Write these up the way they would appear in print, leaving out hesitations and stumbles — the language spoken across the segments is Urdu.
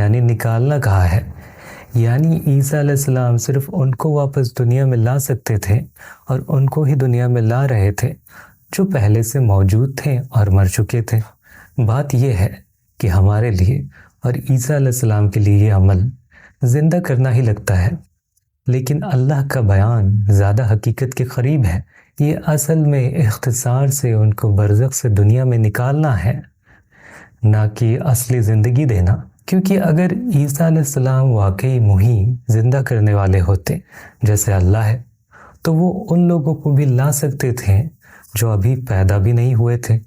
یعنی نکالنا کہا ہے، یعنی عیسیٰ علیہ السلام صرف ان کو واپس دنیا میں لا سکتے تھے اور ان کو ہی دنیا میں لا رہے تھے جو پہلے سے موجود تھے اور مر چکے تھے۔ بات یہ ہے کہ ہمارے لیے اور عیسیٰ علیہ السلام کے لیے یہ عمل زندہ کرنا ہی لگتا ہے، لیکن اللہ کا بیان زیادہ حقیقت کے قریب ہے۔ یہ اصل میں اختصار سے ان کو برزخ سے دنیا میں نکالنا ہے، نہ کہ اصلی زندگی دینا، کیونکہ اگر عیسیٰ علیہ السلام واقعی محیی زندہ کرنے والے ہوتے جیسے اللہ ہے تو وہ ان لوگوں کو بھی لا سکتے تھے جو ابھی پیدا بھی نہیں ہوئے تھے،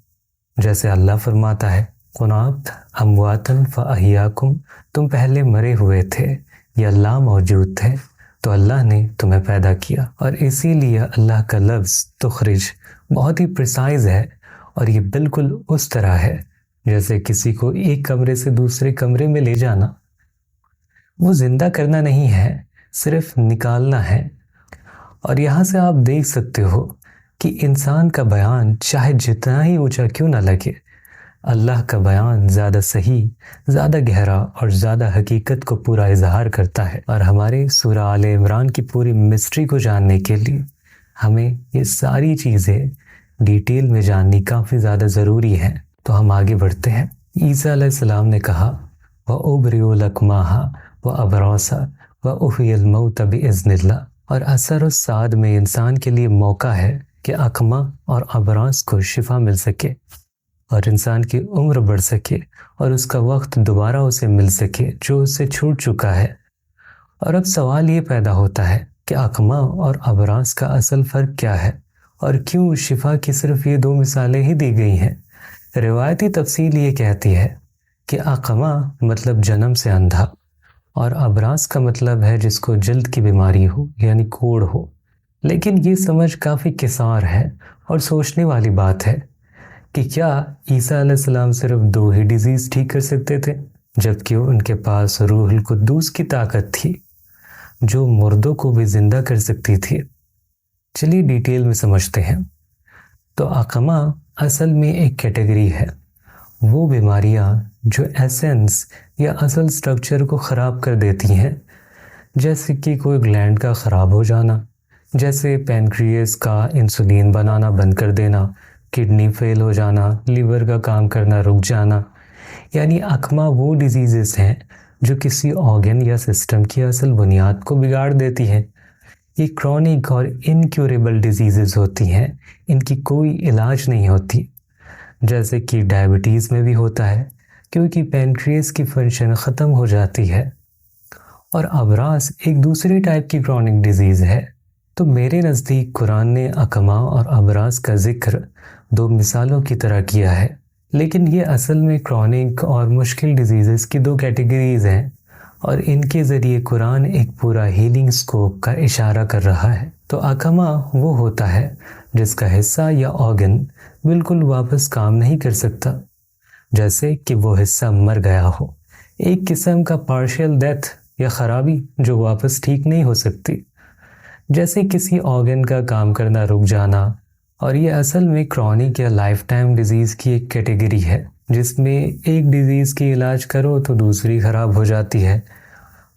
جیسے اللہ فرماتا ہے کنات امواتن فاحیاکم، تم پہلے مرے ہوئے تھے یا لا موجود تھے تو اللہ نے تمہیں پیدا کیا۔ اور اسی لیے اللہ کا لفظ تخرج بہت ہی پریسائز ہے، اور یہ بالکل اس طرح ہے جیسے کسی کو ایک کمرے سے دوسرے کمرے میں لے جانا۔ وہ زندہ کرنا نہیں ہے، صرف نکالنا ہے۔ اور یہاں سے آپ دیکھ سکتے ہو کہ انسان کا بیان چاہے جتنا ہی اونچا کیوں نہ لگے، اللہ کا بیان زیادہ صحیح، زیادہ گہرا اور زیادہ حقیقت کو پورا اظہار کرتا ہے۔ اور ہمارے سورہ آل عمران کی پوری مسٹری کو جاننے کے لیے ہمیں یہ ساری چیزیں ڈیٹیل میں جاننی کافی زیادہ ضروری ہیں۔ تو ہم آگے بڑھتے ہیں۔ عیسیٰ علیہ السلام نے کہا وَأُبْرِئُ الْأَكْمَحَ وَأَبْرَصَ وَأُحْيِي الْمَوْتَ بِإِذْنِ اللَّهِ۔ اور اثر السعد میں انسان کے لیے موقع ہے کہ اکمہ اور ابراس کو شفا مل سکے اور انسان کی عمر بڑھ سکے اور اس کا وقت دوبارہ اسے مل سکے جو اس سے چھوٹ چکا ہے۔ اور اب سوال یہ پیدا ہوتا ہے کہ اکمہ اور ابراس کا اصل فرق کیا ہے اور کیوں شفا کی صرف یہ دو مثالیں ہی دی گئی ہیں؟ روایتی تفصیل یہ کہتی ہے کہ اکمہ مطلب جنم سے اندھا، اور ابراس کا مطلب ہے جس کو جلد کی بیماری ہو یعنی کوڑ ہو۔ لیکن یہ سمجھ کافی کسار ہے اور سوچنے والی بات ہے کہ کیا عیسیٰ علیہ السلام صرف دو ہی ڈیزیز ٹھیک کر سکتے تھے جبکہ ان کے پاس روح القدوس کی طاقت تھی جو مردوں کو بھی زندہ کر سکتی تھی؟ چلیے ڈیٹیل میں سمجھتے ہیں۔ تو اقمہ اصل میں ایک کیٹیگری ہے، وہ بیماریاں جو ایسنس یا اصل سٹرکچر کو خراب کر دیتی ہیں، جیسے کہ کوئی گلینڈ کا خراب ہو جانا، جیسے پینکریاس کا انسولین بنانا بند کر دینا، کڈنی فیل ہو جانا، لیور کا کام کرنا رک جانا۔ یعنی اقمہ وہ ڈیزیزز ہیں جو کسی آرگن یا سسٹم کی اصل بنیاد کو بگاڑ دیتی ہیں۔ یہ کرونک اور انکیوریبل ڈیزیزز ہوتی ہیں، ان کی کوئی علاج نہیں ہوتی، جیسے کہ ڈائبٹیز میں بھی ہوتا ہے کیونکہ پینکریاس کی فنکشن ختم ہو جاتی ہے۔ اور ابراس ایک دوسری ٹائپ کی کرونک ڈیزیز ہے۔ تو میرے نزدیک قرآن نے اقمہ اور ابراس کا ذکر دو مثالوں کی طرح کیا ہے، لیکن یہ اصل میں کرونک اور مشکل ڈیزیزز کی دو کیٹیگریز ہیں، اور ان کے ذریعے قرآن ایک پورا ہیلنگ سکوپ کا اشارہ کر رہا ہے۔ تو اقمہ وہ ہوتا ہے جس کا حصہ یا آرگن بالکل واپس کام نہیں کر سکتا، جیسے کہ وہ حصہ مر گیا ہو، ایک قسم کا پارشل ڈیتھ یا خرابی جو واپس ٹھیک نہیں ہو سکتی، جیسے کسی آرگن کا کام کرنا رک جانا۔ اور یہ اصل میں کرونک یا لائف ٹائم ڈیزیز کی ایک کیٹیگری ہے جس میں ایک ڈیزیز کی علاج کرو تو دوسری خراب ہو جاتی ہے،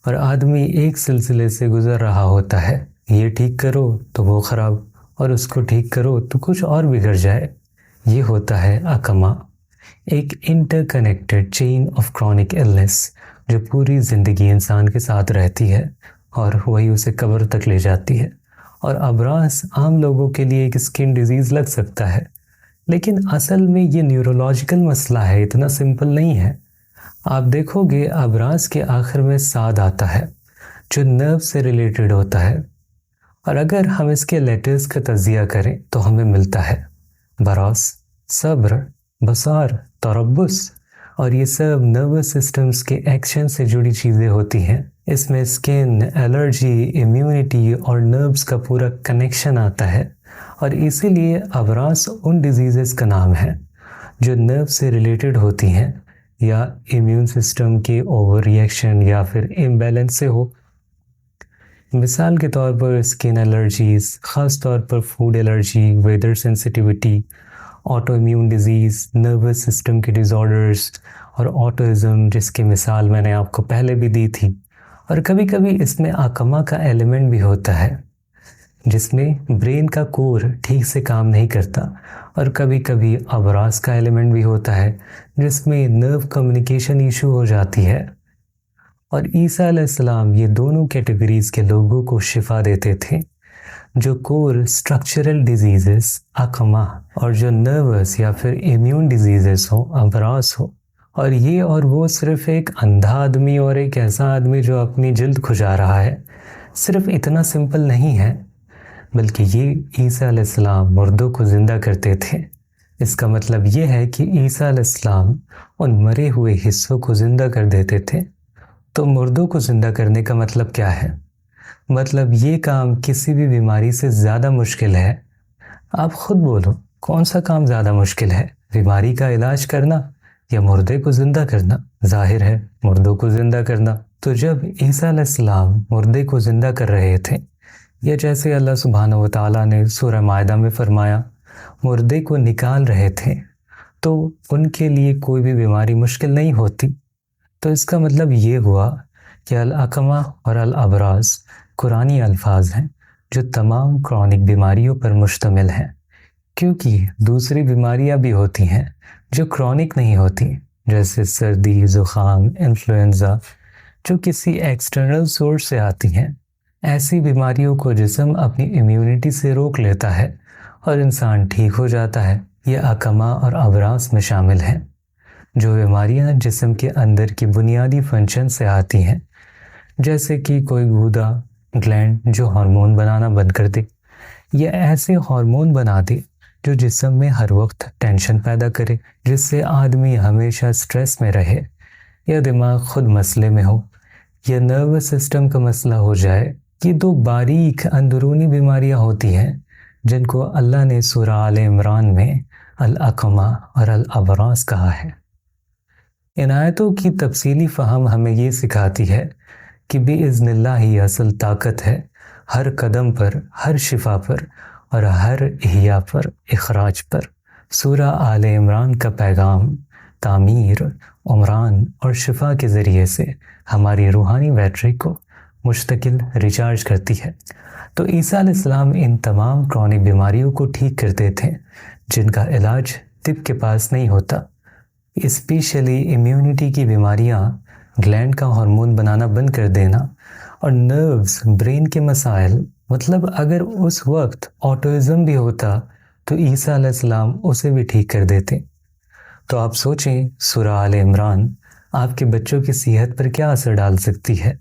اور آدمی ایک سلسلے سے گزر رہا ہوتا ہے، یہ ٹھیک کرو تو وہ خراب، اور اس کو ٹھیک کرو تو کچھ اور بگڑ جائے۔ یہ ہوتا ہے اقمہ، ایک interconnected chain of chronic illness جو پوری زندگی انسان کے ساتھ رہتی ہے اور وہی اسے قبر تک لے جاتی ہے۔ اور ابراس عام لوگوں کے لیے ایک اسکن ڈیزیز لگ سکتا ہے، لیکن اصل میں یہ نیورولوجیکل مسئلہ ہے، اتنا سمپل نہیں ہے۔ آپ دیکھو گے ابراس کے آخر میں ساد آتا ہے جو نرو سے ریلیٹڈ ہوتا ہے، اور اگر ہم اس کے لیٹرز کا تجزیہ کریں تو ہمیں ملتا ہے براس، صبر، بصار، تربص، اور یہ سب نروس سسٹمز کے ایکشن سے جڑی چیزیں ہوتی ہیں۔ اس میں اسکن، الرجی، امیونٹی اور نروز کا پورا کنیکشن آتا ہے، اور اسی لیے ابراس ان ڈیزیزز کا نام ہے جو نرو سے ریلیٹڈ ہوتی ہیں یا امیون سسٹم کے اوور ریئیکشن یا پھر امبیلنس سے ہو۔ مثال کے طور پر اسکن الرجیز، خاص طور پر food allergy, weather sensitivity, autoimmune disease, nervous system کے ڈیزارڈرز اور آٹوزم جس کی مثال میں نے آپ کو پہلے بھی دی تھی، اور کبھی کبھی اس میں آکما کا ایلیمنٹ بھی ہوتا ہے جس میں برین کا کور ٹھیک سے کام نہیں کرتا، اور کبھی کبھی ابراز کا ایلیمنٹ بھی ہوتا ہے جس میں نرو کمیونیکیشن ایشو ہو جاتی ہے۔ اور عیسیٰ علیہ السلام یہ دونوں کیٹیگریز کے لوگوں کو شفا دیتے تھے، جو کور اسٹرکچرل ڈیزیزز آکما، اور جو نروس یا پھر امیون ڈیزیزز ہو ابراز ہو۔ اور یہ اور وہ صرف ایک اندھا آدمی اور ایک ایسا آدمی جو اپنی جلد کھجا رہا ہے، صرف اتنا سمپل نہیں ہے، بلکہ یہ عیسیٰ علیہ السلام مردوں کو زندہ کرتے تھے۔ اس کا مطلب یہ ہے کہ عیسیٰ علیہ السلام ان مرے ہوئے حصوں کو زندہ کر دیتے تھے۔ تو مردوں کو زندہ کرنے کا مطلب کیا ہے؟ مطلب یہ کام کسی بھی بیماری سے زیادہ مشکل ہے۔ آپ خود بولو، کون سا کام زیادہ مشکل ہے، بیماری کا علاج کرنا یا مردے کو زندہ کرنا؟ ظاہر ہے مردوں کو زندہ کرنا۔ تو جب عیسیٰ علیہ السلام مردے کو زندہ کر رہے تھے، یا جیسے اللہ سبحانہ و تعالیٰ نے سورہ مائدہ میں فرمایا مردے کو نکال رہے تھے، تو ان کے لیے کوئی بھی بیماری مشکل نہیں ہوتی۔ تو اس کا مطلب یہ ہوا کہ الاکما اور الابراز قرآنی الفاظ ہیں جو تمام کرونک بیماریوں پر مشتمل ہیں، کیونکہ دوسری بیماریاں بھی ہوتی ہیں جو کرونک نہیں ہوتی، جیسے سردی، زکام، انفلوئنزا، جو کسی ایکسٹرنل سورس سے آتی ہیں۔ ایسی بیماریوں کو جسم اپنی امیونٹی سے روک لیتا ہے اور انسان ٹھیک ہو جاتا ہے۔ یہ اکما اور ابراز میں شامل ہیں۔ جو بیماریاں جسم کے اندر کی بنیادی فنکشن سے آتی ہیں، جیسے کہ کوئی گودا گلینڈ جو ہارمون بنانا بند کر دے، یا ایسے ہارمون بنا دے جو جسم میں ہر وقت ٹینشن پیدا کرے، جس سے آدمی ہمیشہ سٹریس میں رہے، یا دماغ خود مسئلے میں ہو، یا نروس سسٹم کا مسئلہ ہو جائے۔ یہ دو باریک اندرونی بیماریاں ہوتی ہیں جن کو اللہ نے سورہ آل عمران میں الاکما اور الابراز کہا ہے۔ ان آیتوں کی تفصیلی فہم ہمیں یہ سکھاتی ہے کہ بِإِذْنِ اللہ ہی اصل طاقت ہے ہر قدم پر، ہر شفا پر اور ہر احیاء پر، اخراج پر۔ سورہ آل عمران کا پیغام تعمیر، عمران اور شفا کے ذریعے سے ہماری روحانی بیٹری کو مستقل ریچارج کرتی ہے۔ تو عیسیٰ علیہ السلام ان تمام کرونک بیماریوں کو ٹھیک کرتے تھے جن کا علاج طب کے پاس نہیں ہوتا۔ اسپیشلی امیونٹی کی بیماریاں، گلینڈ کا ہارمون بنانا بند کر دینا، اور نروز، برین کے مسائل۔ مطلب اگر اس وقت آٹوزم بھی ہوتا تو عیسیٰ علیہ السلام اسے بھی ٹھیک کر دیتے۔ تو آپ سوچیں سورہ آل عمران آپ کے بچوں کی صحت پر کیا اثر ڈال سکتی ہے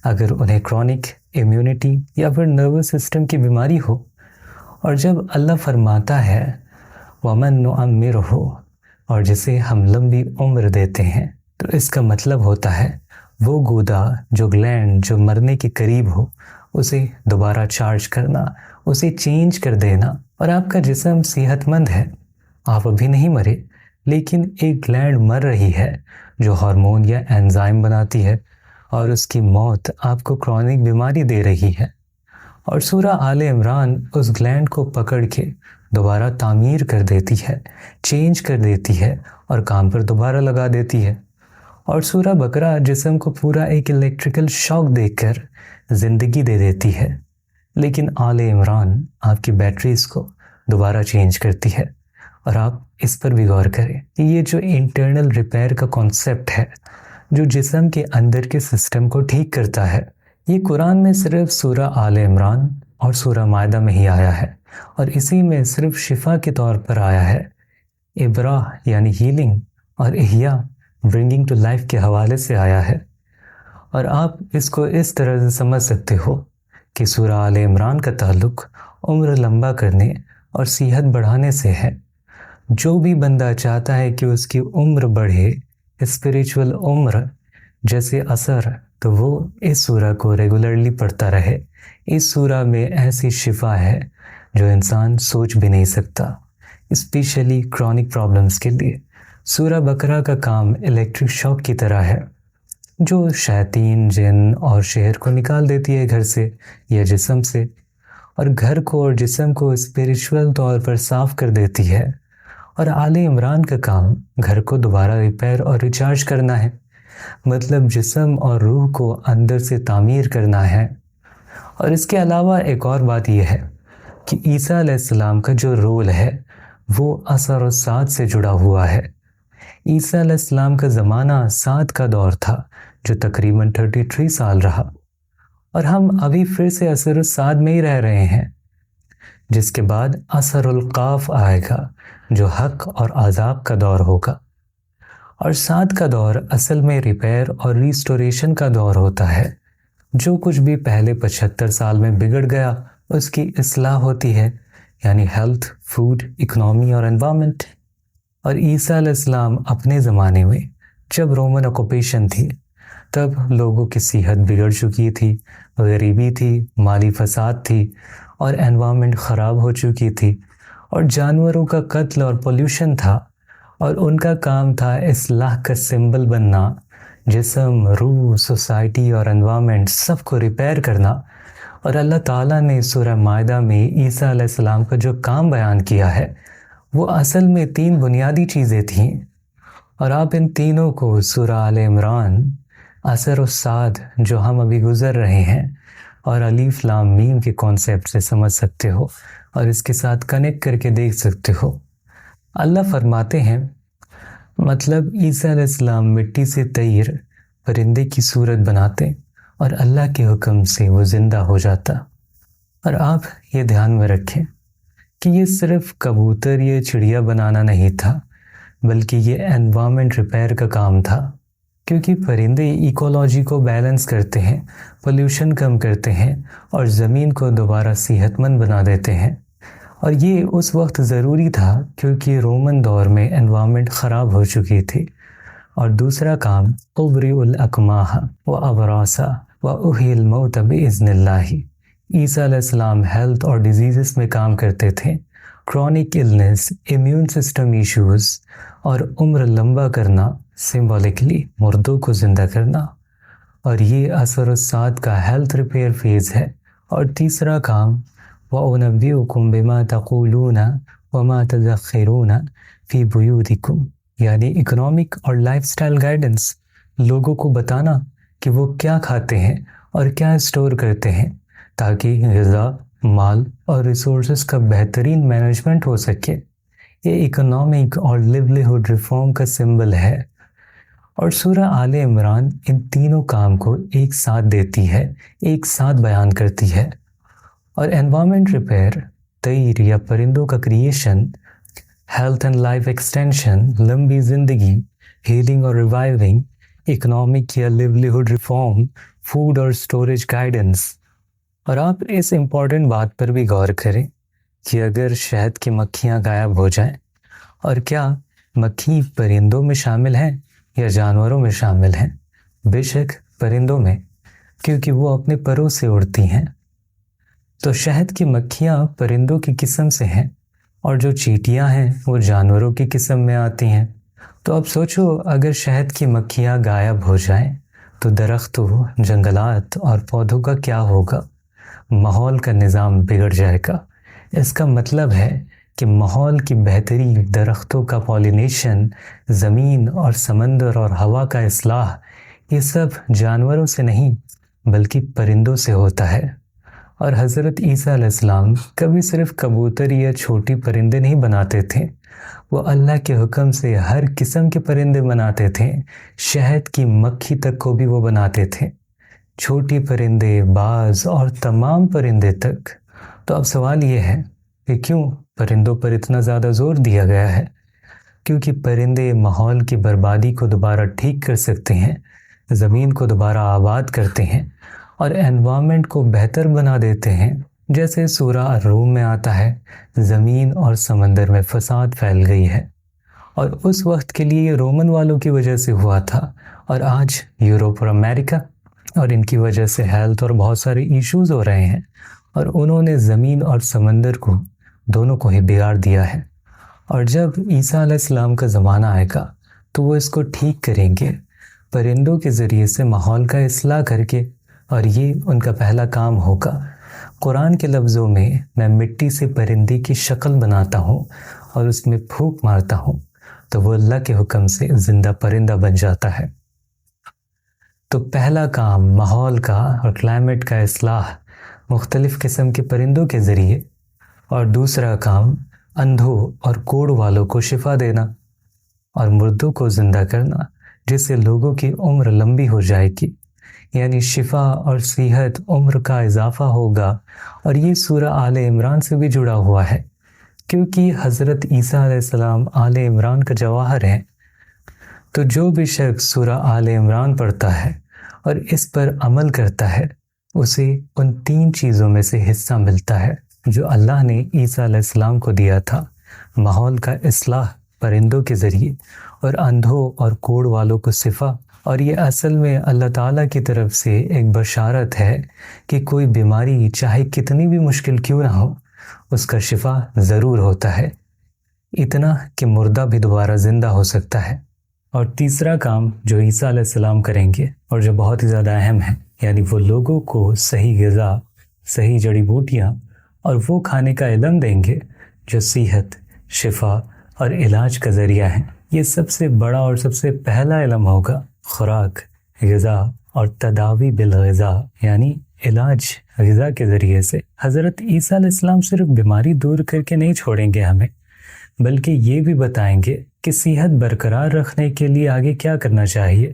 اگر انہیں کرونک امیونٹی یا پھر نروس سسٹم کی بیماری ہو۔ اور جب اللہ فرماتا ہے وَمَن نُعَمِّرْهُ، اور جسے ہم لمبی عمر دیتے ہیں، تو اس کا مطلب ہوتا ہے وہ گودا جو گلینڈ جو مرنے کے قریب ہو، اسے دوبارہ چارج کرنا، اسے چینج کر دینا۔ اور آپ کا جسم صحت مند ہے، آپ ابھی نہیں مرے، لیکن ایک گلینڈ مر رہی ہے جو ہارمون یا انزائم بناتی ہے، اور اس کی موت آپ کو کرونک بیماری دے رہی ہے۔ اور سورہ آل عمران اس گلینڈ کو پکڑ کے دوبارہ تعمیر کر دیتی ہے، چینج کر دیتی ہے اور کام پر دوبارہ لگا دیتی ہے۔ اور سورہ بقرہ جسم کو پورا ایک الیکٹریکل شاک دے کر زندگی دے دیتی ہے، لیکن آل عمران آپ کی بیٹریز کو دوبارہ چینج کرتی ہے۔ اور آپ اس پر بھی غور کریں کہ یہ جو انٹرنل ریپیئر کا کانسیپٹ ہے جو جسم کے اندر کے سسٹم کو ٹھیک کرتا ہے، یہ قرآن میں صرف سورہ آل عمران اور سورہ مائدہ میں ہی آیا ہے، اور اسی میں صرف شفا کے طور پر آیا ہے۔ ابراء یعنی ہیلنگ، اور احیاء برنگنگ ٹو لائف کے حوالے سے آیا ہے۔ اور آپ اس کو اس طرح سے سمجھ سکتے ہو کہ سورہ آل عمران کا تعلق عمر لمبا کرنے اور صحت بڑھانے سے ہے۔ جو بھی بندہ چاہتا ہے کہ اس کی عمر بڑھے، اسپریچول عمر جیسے اثر، تو وہ اس سورہ کو ریگولرلی پڑھتا رہے۔ اس سورہ میں ایسی شفا ہے جو انسان سوچ بھی نہیں سکتا، اسپیشلی کرونک پرابلمز کے لیے۔ سورہ بقرہ کا کام الیکٹرک شاک کی طرح ہے جو شیاطین، جن اور شہر کو نکال دیتی ہے گھر سے یا جسم سے، اور گھر کو اور جسم کو اسپریچول طور پر صاف کر دیتی ہے۔ اور آل عمران کا کام گھر کو دوبارہ ریپیئر اور ریچارج کرنا ہے، مطلب جسم اور روح کو اندر سے تعمیر کرنا ہے۔ اور اس کے علاوہ ایک اور بات یہ ہے کہ عیسیٰ علیہ السلام کا جو رول ہے وہ عصر و سعد سے جڑا ہوا ہے۔ عیسیٰ علیہ السلام کا زمانہ سعد کا دور تھا جو تقریباً 33 سال رہا، اور ہم ابھی پھر سے عصر السعد میں ہی رہ رہے ہیں، جس کے بعد عصر القاف آئے گا جو حق اور عذاب کا دور ہوگا۔ اور سعد کا دور اصل میں ریپیئر اور ریسٹوریشن کا دور ہوتا ہے۔ جو کچھ بھی پہلے 75 سال میں بگڑ گیا اس کی اصلاح ہوتی ہے، یعنی ہیلتھ، فوڈ، اکنامی اور انوائرمنٹ۔ اور عیسیٰ علیہ السلام اپنے زمانے میں جب رومن آکوپیشن تھی تب لوگوں کی صحت بگڑ چکی تھی، غریبی تھی، مالی فساد تھی، اور انوائرمنٹ خراب ہو چکی تھی، اور جانوروں کا قتل اور پولیوشن تھا، اور ان کا کام تھا اصلاح کا سمبل بننا، جسم، روح، سوسائٹی اور انوائرمنٹ سب کو ریپیئر کرنا۔ اور اللہ تعالیٰ نے سورہ مائدہ میں عیسیٰ علیہ السلام کا جو کام بیان کیا ہے وہ اصل میں 3 بنیادی چیزیں تھیں، اور آپ ان تینوں کو سورہ آل عمران، عصر السعد جو ہم ابھی گزر رہے ہیں، اور الف لام میم کے کانسیپٹ سے سمجھ سکتے ہو اور اس کے ساتھ کنیکٹ کر کے دیکھ سکتے ہو۔ اللہ فرماتے ہیں، مطلب عیسیٰ علیہ السلام مٹی سے طیر پرندے کی صورت بناتے اور اللہ کے حکم سے وہ زندہ ہو جاتا۔ اور آپ یہ دھیان میں رکھیں کہ یہ صرف کبوتر یا چڑیا بنانا نہیں تھا، بلکہ یہ انوائرمنٹ ریپیئر کا کام تھا، کیونکہ پرندے ایکولوجی کو بیلنس کرتے ہیں، پولیوشن کم کرتے ہیں، اور زمین کو دوبارہ صحت مند بنا دیتے ہیں۔ اور یہ اس وقت ضروری تھا کیونکہ رومن دور میں انوائرمنٹ خراب ہو چکی تھی۔ اور دوسرا کام ابری الاکماہ و ابراسا و احی الموت باذن اللہ۔ عیسیٰ علیہ السلام ہیلتھ اور ڈیزیزز میں کام کرتے تھے، chronic illness, immune system issues, اور عمر لمبا کرنا، سمبولکلی مردوں کو زندہ کرنا۔ اور یہ عصر السعد کا ہیلتھ ریپیئر فیز ہے۔ اور تیسرا کام وَأُنَبِّئُكُم بِمَا تَقُولُونَ وَمَا تَدَخِّرُونَ فِي بُيُوتِكُم، یعنی اکنامک اور لائف سٹائل گائیڈنس، لوگوں کو بتانا کہ وہ کیا کھاتے ہیں اور کیا اسٹور کرتے ہیں تاکہ غذا، مال اور ریسورسز کا بہترین مینجمنٹ ہو سکے۔ یہ اکنامک اور لیولیہوڈ ریفارم کا سمبل ہے۔ اور سورہ آل عمران ان تینوں کام کو ایک ساتھ دیتی ہے، ایک ساتھ بیان کرتی ہے۔ اور انوائرمنٹ ریپیئر، طیر یا پرندوں کا creation, health and life extension, لمبی زندگی، ہیلنگ اور ریوائیونگ، اکنامک یا لیولیہوڈ ریفارم، فوڈ اور اسٹوریج گائیڈنس۔ اور آپ اس امپورٹنٹ بات پر بھی غور کریں کہ اگر شہد کی مکھیاں غائب ہو جائیں، اور کیا مکھی پرندوں میں شامل ہیں یا جانوروں میں شامل ہیں؟ بے شک پرندوں میں، کیونکہ وہ اپنے پروں سے اڑتی ہیں۔ تو شہد کی مکھیاں پرندوں کی قسم سے ہیں، اور جو چیٹیاں ہیں وہ جانوروں کی قسم میں آتی ہیں۔ تو اب سوچو، اگر شہد کی مکھیاں غائب ہو جائیں تو درختوں، جنگلات اور پودوں کا کیا ہوگا؟ ماحول کا نظام بگڑ جائے گا۔ اس کا مطلب ہے کہ ماحول کی بہتری، درختوں کا پولینیشن، زمین اور سمندر اور ہوا کا اصلاح، یہ سب جانوروں سے نہیں بلکہ پرندوں سے ہوتا ہے۔ اور حضرت عیسیٰ علیہ السلام کبھی صرف کبوتر یا چھوٹی پرندے نہیں بناتے تھے، وہ اللہ کے حکم سے ہر قسم کے پرندے بناتے تھے، شہد کی مکھی تک کو بھی وہ بناتے تھے، چھوٹی پرندے، باز اور تمام پرندے تک۔ تو اب سوال یہ ہے کہ کیوں پرندوں پر اتنا زیادہ زور دیا گیا ہے؟ کیونکہ پرندے ماحول کی بربادی کو دوبارہ ٹھیک کر سکتے ہیں، زمین کو دوبارہ آباد کرتے ہیں، اور انوائرمنٹ کو بہتر بنا دیتے ہیں۔ جیسے سورہ الروم میں آتا ہے، زمین اور سمندر میں فساد پھیل گئی ہے، اور اس وقت کے لیے یہ رومن والوں کی وجہ سے ہوا تھا، اور آج یوروپ اور امریکہ اور ان کی وجہ سے ہیلتھ اور بہت سارے ایشوز ہو رہے ہیں، اور انہوں نے زمین اور سمندر کو، دونوں کو ہی بگاڑ دیا ہے۔ اور جب عیسیٰ علیہ السلام کا زمانہ آئے گا تو وہ اس کو ٹھیک کریں گے پرندوں کے ذریعے سے، ماحول کا اصلاح کر کے، اور یہ ان کا پہلا کام ہوگا۔ قرآن کے لفظوں میں، میں مٹی سے پرندے کی شکل بناتا ہوں اور اس میں پھونک مارتا ہوں تو وہ اللہ کے حکم سے زندہ پرندہ بن جاتا ہے۔ تو پہلا کام ماحول کا اور کلائمیٹ کا اصلاح مختلف قسم کے پرندوں کے ذریعے، اور دوسرا کام اندھوں اور کوڑ والوں کو شفا دینا اور مردوں کو زندہ کرنا، جس سے لوگوں کی عمر لمبی ہو جائے گی، یعنی شفا اور صحت، عمر کا اضافہ ہوگا۔ اور یہ سورہ آل عمران سے بھی جڑا ہوا ہے، کیونکہ حضرت عیسیٰ علیہ السلام آل عمران کا جواہر ہیں۔ تو جو بھی شخص سورہ آل عمران پڑھتا ہے اور اس پر عمل کرتا ہے، اسے ان 3 چیزوں میں سے حصہ ملتا ہے جو اللہ نے عیسیٰ علیہ السلام کو دیا تھا: ماحول کا اصلاح پرندوں کے ذریعے، اور اندھوں اور کوڑ والوں کو شفا۔ اور یہ اصل میں اللہ تعالیٰ کی طرف سے ایک بشارت ہے کہ کوئی بیماری چاہے کتنی بھی مشکل کیوں نہ ہو، اس کا شفا ضرور ہوتا ہے، اتنا کہ مردہ بھی دوبارہ زندہ ہو سکتا ہے۔ اور تیسرا کام جو عیسیٰ علیہ السلام کریں گے اور جو بہت ہی زیادہ اہم ہے، یعنی وہ لوگوں کو صحیح غذا، صحیح جڑی بوٹیاں اور وہ کھانے کا علم دیں گے جو صحت، شفا اور علاج کا ذریعہ ہیں۔ یہ سب سے بڑا اور سب سے پہلا علم ہوگا خوراک، غذا اور تداوی بالغذا، یعنی علاج غذا کے ذریعے سے۔ حضرت عیسیٰ علیہ السلام صرف بیماری دور کر کے نہیں چھوڑیں گے ہمیں، بلکہ یہ بھی بتائیں گے کہ صحت برقرار رکھنے کے لیے آگے کیا کرنا چاہیے۔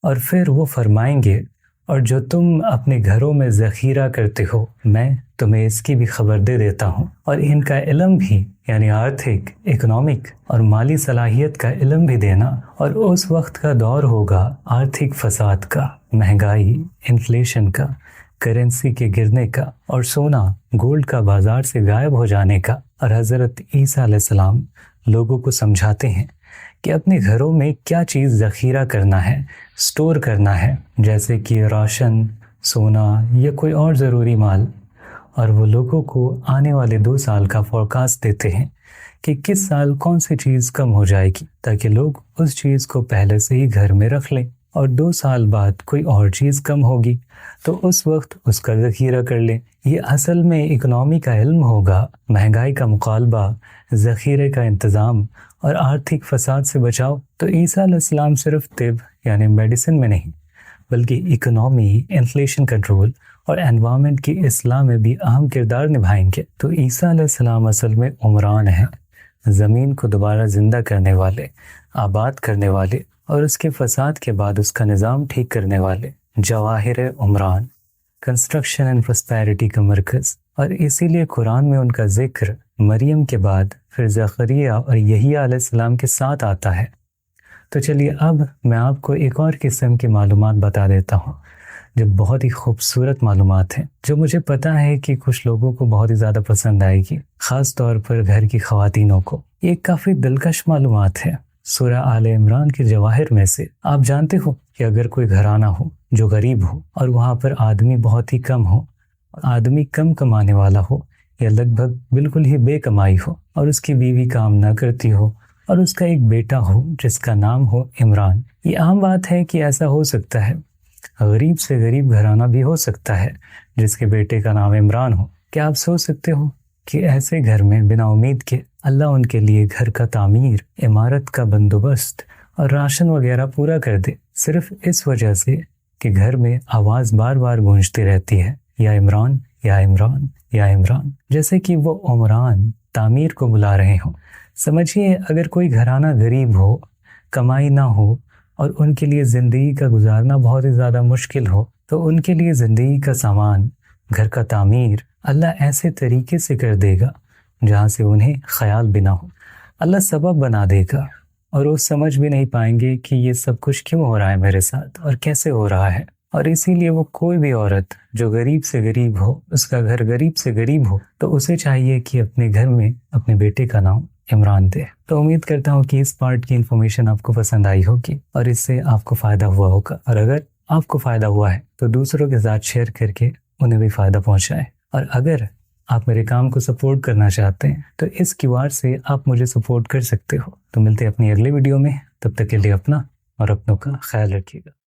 اور پھر وہ فرمائیں گے، اور جو تم اپنے گھروں میں ذخیرہ کرتے ہو، میں تمہیں اس کی بھی خبر دے دیتا ہوں۔ اور ان کا علم بھی، یعنی آرتھک، اکنامک اور مالی صلاحیت کا علم بھی دینا۔ اور اس وقت کا دور ہوگا آرتھک فساد کا، مہنگائی، انفلیشن کا، کرنسی کے گرنے کا، اور سونا، گولڈ کا بازار سے غائب ہو جانے کا۔ اور حضرت عیسیٰ علیہ السلام لوگوں کو سمجھاتے ہیں کہ اپنے گھروں میں کیا چیز ذخیرہ کرنا ہے، سٹور کرنا ہے، جیسے کہ راشن، سونا یا کوئی اور ضروری مال۔ اور وہ لوگوں کو آنے والے 2 سال کا فورکاسٹ دیتے ہیں کہ کس سال کون سی چیز کم ہو جائے گی، تاکہ لوگ اس چیز کو پہلے سے ہی گھر میں رکھ لیں، اور 2 سال بعد کوئی اور چیز کم ہوگی تو اس وقت اس کا ذخیرہ کر لیں۔ یہ اصل میں اکنامی کا علم ہوگا، مہنگائی کا مقالبہ، ذخیرے کا انتظام اور آرتھک فساد سے بچاؤ۔ تو عیسیٰ علیہ السلام صرف طب یعنی میڈیسن میں نہیں، بلکہ اکنامی، انفلیشن کنٹرول اور انوائرمنٹ کی اصلاح میں بھی اہم کردار نبھائیں گے۔ تو عیسیٰ علیہ السلام اصل میں عمران ہیں، زمین کو دوبارہ زندہ کرنے والے، آباد کرنے والے، اور اس کے فساد کے بعد اس کا نظام ٹھیک کرنے والے، Jawahar Imran, construction and prosperity کا مرکز۔ اور اسی لیے قرآن میں ان کا ذکر مریم کے بعد پھر زکریا اور یحییٰ علیہ السلام کے ساتھ آتا ہے۔ تو چلیے اب میں آپ کو ایک اور قسم کی معلومات بتا دیتا ہوں جو بہت ہی خوبصورت معلومات ہیں، جو مجھے پتہ ہے کہ کچھ لوگوں کو بہت ہی زیادہ پسند آئے گی، خاص طور پر گھر کی خواتینوں کو۔ یہ کافی دلکش معلومات ہے۔ سورہ آل عمران کے جواہر میں سے آپ جانتے ہو کہ اگر کوئی گھرانہ ہو جو غریب ہو اور وہاں پر آدمی بہت ہی کم ہو، آدمی کم کمانے والا ہو یا لگ بھگ بالکل ہی بے کمائی ہو، اور اس کی بیوی کام نہ کرتی ہو، اور اس کا ایک بیٹا ہو جس کا نام ہو عمران۔ یہ عام بات ہے کہ ایسا ہو سکتا ہے، غریب سے غریب گھرانہ بھی ہو سکتا ہے جس کے بیٹے کا نام عمران ہو۔ کیا آپ سوچ سکتے ہو کہ ایسے گھر میں بنا امید کے اللہ ان کے لیے گھر کا تعمیر، عمارت کا بندوبست اور راشن وغیرہ پورا کر دے، صرف اس وجہ سے کہ گھر میں آواز بار بار گونجتی رہتی ہے، یا عمران یا عمران یا عمران، جیسے کہ وہ عمران تعمیر کو بلا رہے ہوں۔ سمجھیے اگر کوئی گھرانہ غریب ہو، کمائی نہ ہو، اور ان کے لیے زندگی کا گزارنا بہت ہی زیادہ مشکل ہو، تو ان کے لیے زندگی کا سامان، گھر کا تعمیر اللہ ایسے طریقے سے کر دے گا جہاں سے انہیں خیال بھی نہ ہو۔ اللہ سبب بنا دے گا، اور وہ سمجھ بھی نہیں پائیں گے کہ یہ سب کچھ کیوں ہو رہا ہے میرے ساتھ اور کیسے ہو رہا ہے۔ اور اسی لیے وہ کوئی بھی عورت جو غریب سے غریب ہو، اس کا گھر غریب سے غریب ہو، تو اسے چاہیے کہ اپنے گھر میں اپنے بیٹے کا نام عمران دے۔ تو امید کرتا ہوں کہ اس پارٹ کی انفارمیشن آپ کو پسند آئی ہوگی اور اس سے آپ کو فائدہ ہوا ہوگا، اور اگر آپ کو فائدہ ہوا ہے تو دوسروں کے ساتھ شیئر کر کے انہیں بھی فائدہ پہنچائیں۔ اور اگر آپ میرے کام کو سپورٹ کرنا چاہتے ہیں تو اس QR سے آپ مجھے سپورٹ کر سکتے ہو۔ تو ملتے ہیں اپنی اگلے ویڈیو میں، تب تک کے لیے اپنا اور اپنوں کا خیال رکھیے گا۔